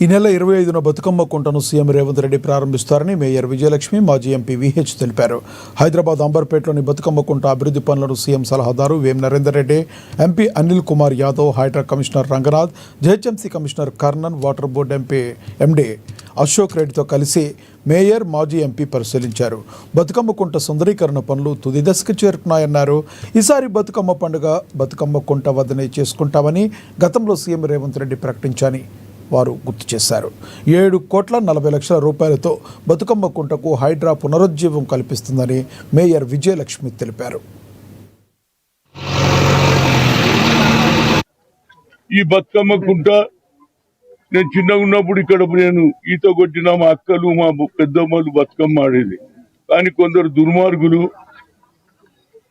ఈ నెల 25న Bathukamma కుంటను CM Revanth Reddy ప్రారంభిస్తారని mayor Vijayalakshmi, మాజీ ఎంపీ విహెచ్ తెలిపారు. హైదరాబాద్ అంబర్పేటలోని బతుకమ్మ కుంట అభివృద్ధి పనులను సీఎం సలహాదారు Vem Narender Reddy, MP Anil Kumar Yadav, Hydraa commissioner Ranganath, GHMC commissioner Karnan, water board MD Ashok రెడ్డితో కలిసి మేయర్, మాజీ ఎంపీ పరిశీలించారు. బతుకమ్మ కుంట సుందరీకరణ పనులు తుది దశకు చేరుకున్నాయన్నారు. ఈసారి బతుకమ్మ పండుగ బతుకమ్మ కుంట వద్దనే చేసుకుంటామని గతంలో సీఎం రేవంత్ రెడ్డి ప్రకటించారని వారు గుర్తు చేశారు. 7,40,00,000 రూపాయలతో బతుకమ్మ కుంటకు హైడ్రా పునరుజ్జీవం కల్పిస్తుందని మేయర్ విజయలక్ష్మి తెలిపారు. ఈ బతుకమ్మ కుంట నేను చిన్నగా ఉన్నప్పుడు ఇక్కడ నేను ఈత కొట్టిన మా అక్కలు, మా పెద్దమ్మలు బతుకమ్మ ఆడేది. కానీ కొందరు దుర్మార్గులు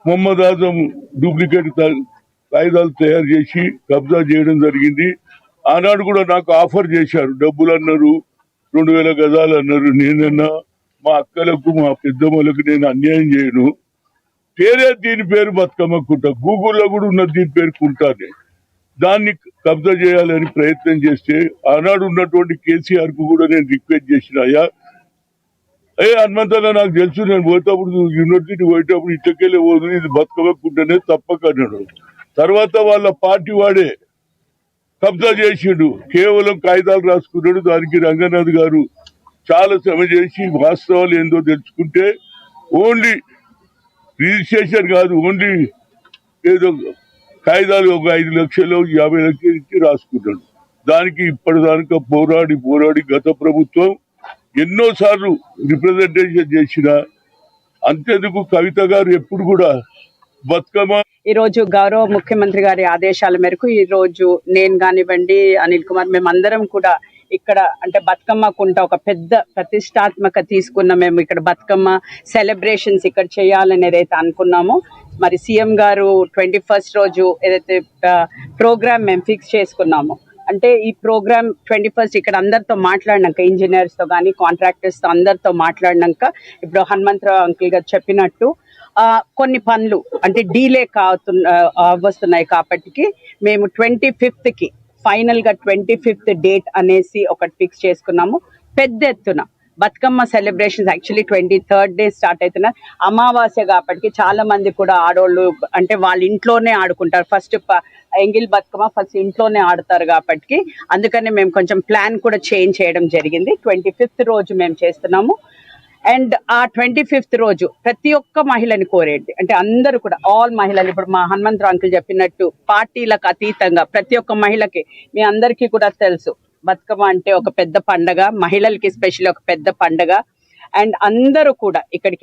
మొహమ్మద్ ఆజం డూప్లికేట్ కాగితాలు తయారు చేసి కబ్జా చేయడం జరిగింది. ఆనాడు కూడా నాకు ఆఫర్ చేశారు, డబ్బులు అన్నారు, 2,000 గజాలు అన్నారు. నేనన్నా మా అక్కలకు, మా పెద్దమ్మలకు నేను అన్యాయం చేయను. దీని పేరు బతుకమ్మ కుంట, గూగుల్లో కూడా ఉన్నది దీని పేరు కుంటానే. దాన్ని కబ్జా చేయాలని ప్రయత్నం చేస్తే ఆనాడు ఉన్నటువంటి కేసీఆర్ కు కూడా నేను రిక్వెస్ట్ చేసిన, అయ్యా హనుమంతగా నాకు తెలుసు, నేను పోయేటప్పుడు యూనివర్సిటీ పోయేటప్పుడు ఇటుకెళ్ళి పోదు, ఇది బతుకమ్మ కుంటనే తప్పక అన్నాడు. తర్వాత వాళ్ళ పార్టీ వాడే కబ్జా చేసిండు, కేవలం కాగితాలు రాసుకున్నాడు. దానికి రంగనాథ్ గారు చాలా శ్రమ చేసి వాస్తవాలు ఏందో తెలుసుకుంటే ఓన్లీ రిజిస్ట్రేషన్ కాదు, ఓన్లీ ఏదో కాగితాలు ఒక 5 లక్షలు 50 లక్షలు ఇచ్చి రాసుకున్నాడు. దానికి ఇప్పటిదాకా పోరాడి గత ప్రభుత్వం ఎన్నోసార్లు రిప్రజెంటేషన్ చేసిన. అంతేందుకు కవిత గారు ఎప్పుడు కూడా బతుకమ్మ ఈ రోజు గౌరవ ముఖ్యమంత్రి గారి ఆదేశాల మేరకు ఈ రోజు నేను కానివ్వండి, అనిల్ కుమార్, మేమందరం కూడా ఇక్కడ అంటే బతుకమ్మ కుంట ఒక పెద్ద ప్రతిష్టాత్మక తీసుకున్న మేము ఇక్కడ బతుకమ్మ సెలబ్రేషన్స్ ఇక్కడ చేయాలని ఏదైతే అనుకున్నామో, మరి సీఎం గారు 21st రోజు ఏదైతే ప్రోగ్రామ్ మేము ఫిక్స్ చేసుకున్నామో, అంటే ఈ ప్రోగ్రామ్ 21st ఇక్కడ అందరితో మాట్లాడినాక, ఇంజనీర్స్తో కానీ కాంట్రాక్టర్స్తో అందరితో మాట్లాడినాక, ఇప్పుడు హనుమంతరావు అంకుల్ గారు చెప్పినట్టు కొన్ని పనులు అంటే డీలే వస్తున్నాయి. కాబట్టి మేము 25th ఫైనల్ గా 25th డేట్ అనేసి ఒకటి ఫిక్స్ చేసుకున్నాము. పెద్ద ఎత్తున Bathukamma celebrations actually 23rd day start అవుతున్నా. అమావాస్య కాబట్టి చాలా మంది కూడా ఆడోళ్ళు అంటే వాళ్ళ ఇంట్లోనే ఆడుకుంటారు. ఫస్ట్ ఎంగిల్ బతుకమ్మ ఫస్ట్ ఇంట్లోనే ఆడతారు కాబట్టి అందుకని మేము కొంచెం ప్లాన్ కూడా చేంజ్ చేయడం జరిగింది. 25th రోజు మేము చేస్తున్నాము. అండ్ ఆ 25th రోజు ప్రతి ఒక్క మహిళని కోరేది అంటే అందరూ కూడా ఆల్ మహిళలు, ఇప్పుడు మా హనుమంతరావు అంకుల్ చెప్పినట్టు పార్టీలకు అతీతంగా ప్రతి ఒక్క మహిళకి, మీ అందరికీ కూడా తెలుసు బతుకమ్మ అంటే ఒక పెద్ద పండగ, మహిళలకి స్పెషల్ ఒక పెద్ద పండగ. అండ్ అందరూ కూడా ఇక్కడికి